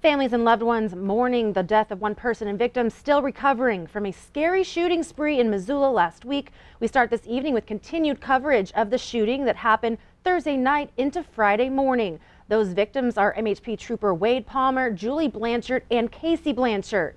Families and loved ones mourning the death of one person and victims still recovering from a scary shooting spree in Missoula last week. We start this evening with continued coverage of the shooting that happened Thursday night into Friday morning. Those victims are MHP Trooper Wade Palmer, Julie Blanchard, and Casey Blanchard.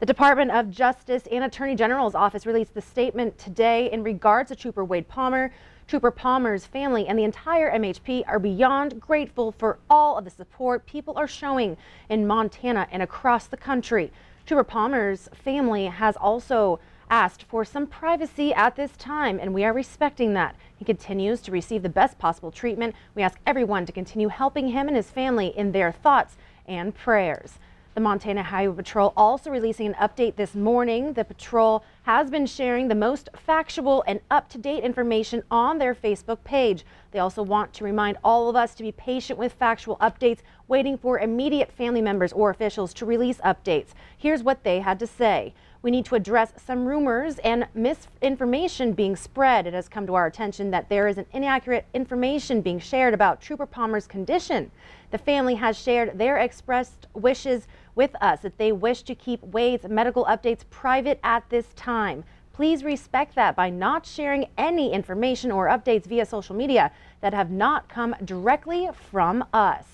The Department of Justice and Attorney General's office released the statement today in regards to Trooper Wade Palmer. Trooper Palmer's family and the entire MHP are beyond grateful for all of the support people are showing in Montana and across the country. Trooper Palmer's family has also asked for some privacy at this time, and we are respecting that. He continues to receive the best possible treatment. We ask everyone to continue helping him and his family in their thoughts and prayers. The Montana Highway Patrol also releasing an update this morning. The patrol has been sharing the most factual and up-to-date information on their Facebook page. They also want to remind all of us to be patient with factual updates, waiting for immediate family members or officials to release updates. Here's what they had to say. We need to address some rumors and misinformation being spread. It has come to our attention that there is an inaccurate information being shared about Trooper Palmer's condition. The family has shared their expressed wishes with us that they wish to keep Wade's medical updates private at this time. Please respect that by not sharing any information or updates via social media that have not come directly from us.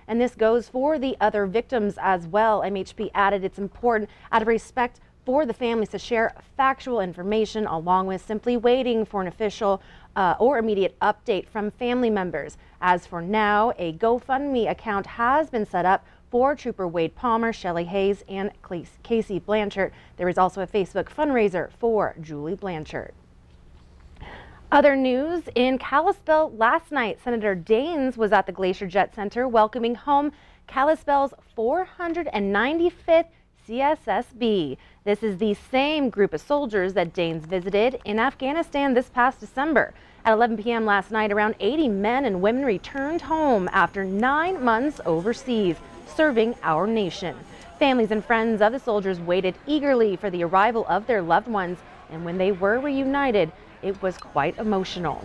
And this goes for the other victims as well. MHP added it's important out of respect for the families to share factual information along with simply waiting for an official or immediate update from family members. As for now, a GoFundMe account has been set up for Trooper Wade Palmer, Shelley Hayes, and Casey Blanchard. There is also a Facebook fundraiser for Julie Blanchard. Other news in Kalispell last night, Senator Daines was at the Glacier Jet Center welcoming home Kalispell's 495th CSSB. This is the same group of soldiers that Daines visited in Afghanistan this past December. At 11 p.m. last night, around 80 men and women returned home after 9 months overseas, serving our nation. Families and friends of the soldiers waited eagerly for the arrival of their loved ones, and when they were reunited, it was quite emotional.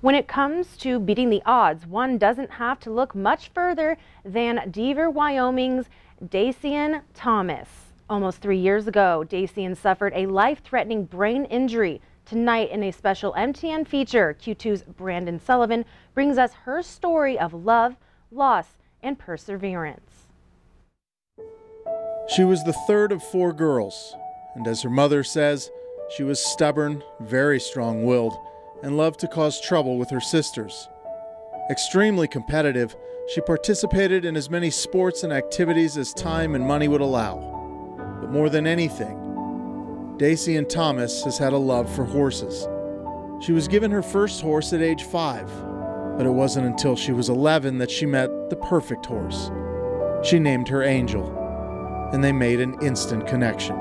When it comes to beating the odds, one doesn't have to look much further than Deaver, Wyoming's Dacian Thomas. Almost 3 years ago, Dacian suffered a life-threatening brain injury. Tonight, in a special MTN feature, Q2's Brandon Sullivan brings us her story of love, loss, and perseverance. She was the third of 4 girls, and as her mother says, she was stubborn, very strong-willed, and loved to cause trouble with her sisters. Extremely competitive, she participated in as many sports and activities as time and money would allow. But more than anything, Dacian Thomas has had a love for horses. She was given her first horse at age 5, but it wasn't until she was 11 that she met the perfect horse. She named her Angel, and they made an instant connection.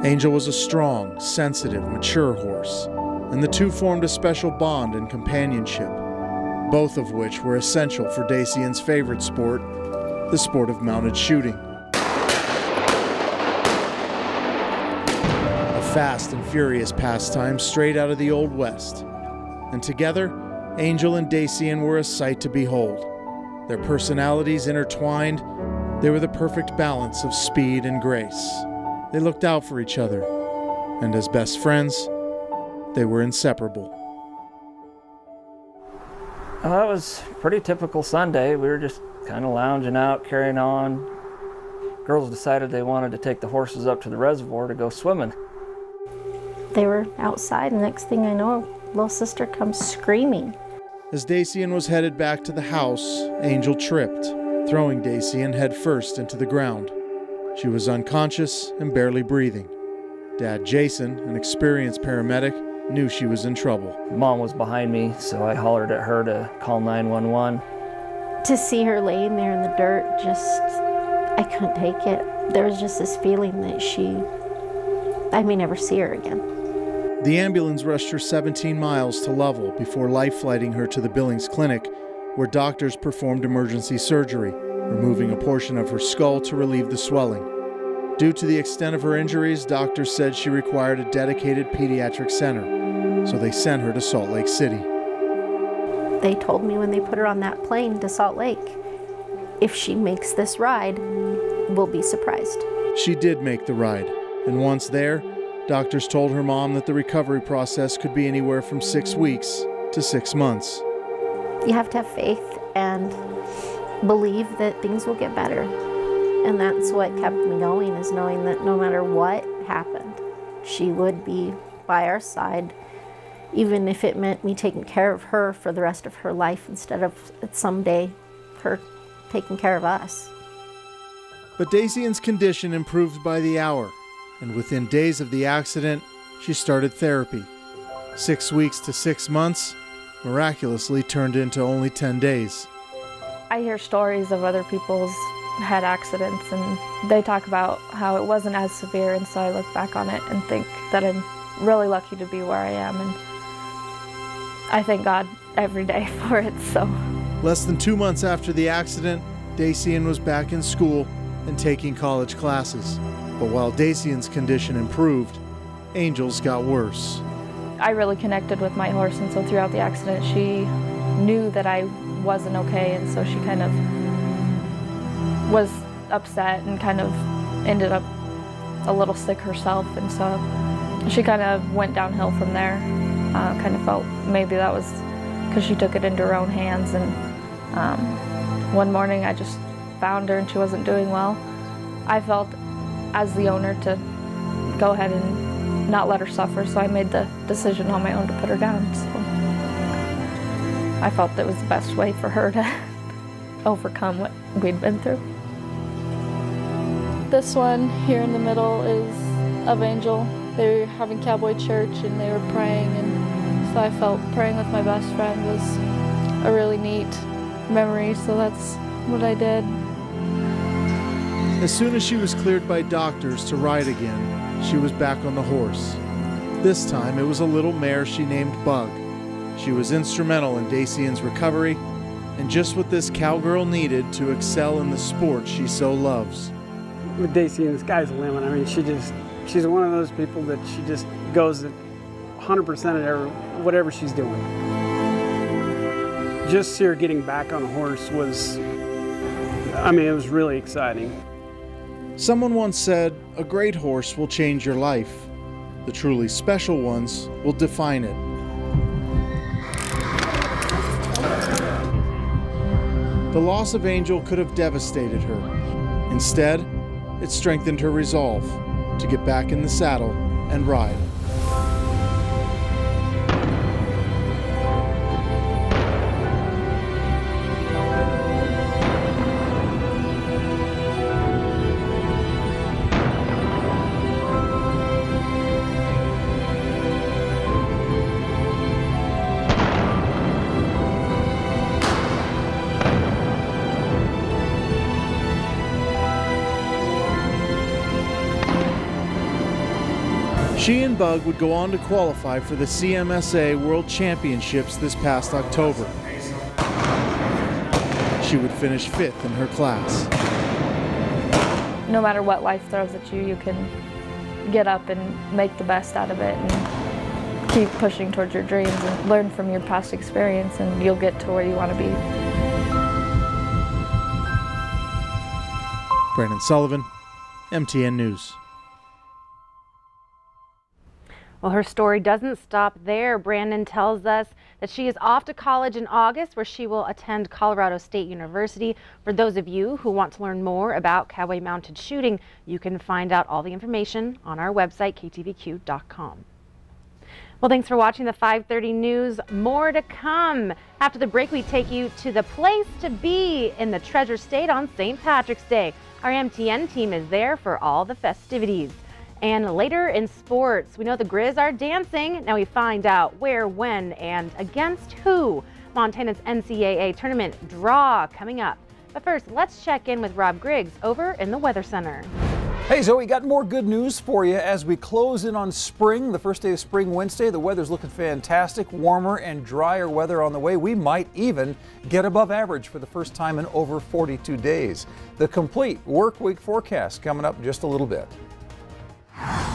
Angel was a strong, sensitive, mature horse, and the two formed a special bond and companionship, both of which were essential for Dacian's favorite sport, the sport of mounted shooting. A fast and furious pastime straight out of the Old West. And together, Angel and Dacian were a sight to behold. Their personalities intertwined, they were the perfect balance of speed and grace. They looked out for each other, and as best friends, they were inseparable. That was a pretty typical Sunday. We were just kind of lounging out, carrying on. Girls decided they wanted to take the horses up to the reservoir to go swimming. They were outside, and next thing I know, little sister comes screaming. As Dacian was headed back to the house, Angel tripped, throwing Dacian headfirst into the ground. She was unconscious and barely breathing. Dad Jason, an experienced paramedic, knew she was in trouble. Mom was behind me, so I hollered at her to call 911. To see her laying there in the dirt, I couldn't take it. There was just this feeling that I may never see her again. The ambulance rushed her 17 miles to Lovell before life-flighting her to the Billings Clinic, where doctors performed emergency surgery, removing a portion of her skull to relieve the swelling. Due to the extent of her injuries, doctors said she required a dedicated pediatric center, so they sent her to Salt Lake City. They told me when they put her on that plane to Salt Lake if she makes this ride, we'll be surprised. She did make the ride, and once there, doctors told her mom that the recovery process could be anywhere from 6 weeks to 6 months. You have to have faith and believe that things will get better. And that's what kept me going, is knowing that no matter what happened, she would be by our side, even if it meant me taking care of her for the rest of her life instead of someday her taking care of us. But Dacian's condition improved by the hour, and within days of the accident, she started therapy. 6 weeks to 6 months miraculously turned into only 10 days. I hear stories of other people's had accidents, and they talk about how it wasn't as severe, and so I look back on it and think that I'm really lucky to be where I am, and I thank God every day for it. So, less than 2 months after the accident, Dacian was back in school and taking college classes. But while Dacian's condition improved, Angel's got worse. I really connected with my horse, and so throughout the accident she knew that I wasn't okay, and so she kind of was upset and kind of ended up a little sick herself, and so she kind of went downhill from there. Kind of felt maybe that was because she took it into her own hands, and one morning I just found her and she wasn't doing well. I felt as the owner to go ahead and not let her suffer, so I made the decision on my own to put her down. So I felt that was the best way for her to overcome what we'd been through. This one here in the middle is of Angel. They were having cowboy church and they were praying, and so I felt praying with my best friend was a really neat memory, so that's what I did. As soon as she was cleared by doctors to ride again, she was back on the horse. This time it was a little mare she named Bug. She was instrumental in Dacian's recovery, and just what this cowgirl needed to excel in the sport she so loves. With Dacian, the sky's the limit. I mean, she's one of those people that she just goes at 100% at whatever she's doing. Just see her getting back on a horse was, I mean, it was really exciting. Someone once said, a great horse will change your life. The truly special ones will define it. The loss of Angel could have devastated her. Instead, it strengthened her resolve to get back in the saddle and ride. She and Bug would go on to qualify for the CMSA World Championships this past October. She would finish 5th in her class. No matter what life throws at you, you can get up and make the best out of it and keep pushing towards your dreams and learn from your past experience, and you'll get to where you want to be. Brandon Sullivan, MTN News. Well, her story doesn't stop there. Brandon tells us that she is off to college in August, where she will attend Colorado State University. For those of you who want to learn more about cowboy mounted shooting, you can find out all the information on our website, ktvq.com. Well, thanks for watching the 5:30 news. More to come. After the break, we take you to the place to be in the Treasure State on St. Patrick's Day. Our MTN team is there for all the festivities. And later in sports, we know the Grizz are dancing. Now we find out where, when, and against who. Montana's NCAA tournament draw coming up. But first, let's check in with Rob Griggs over in the Weather Center. Hey Zoe, got more good news for you as we close in on spring. The first day of spring Wednesday, the weather's looking fantastic. Warmer and drier weather on the way. We might even get above average for the first time in over 42 days. The complete work week forecast coming up in just a little bit.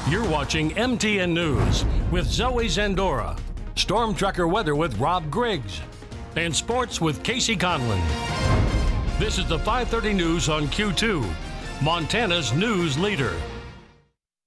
You're watching MTN News with Zoe Zandora, Storm Tracker weather with Rob Griggs, and sports with Casey Conlon. This is the 5:30 news on Q2, Montana's news leader.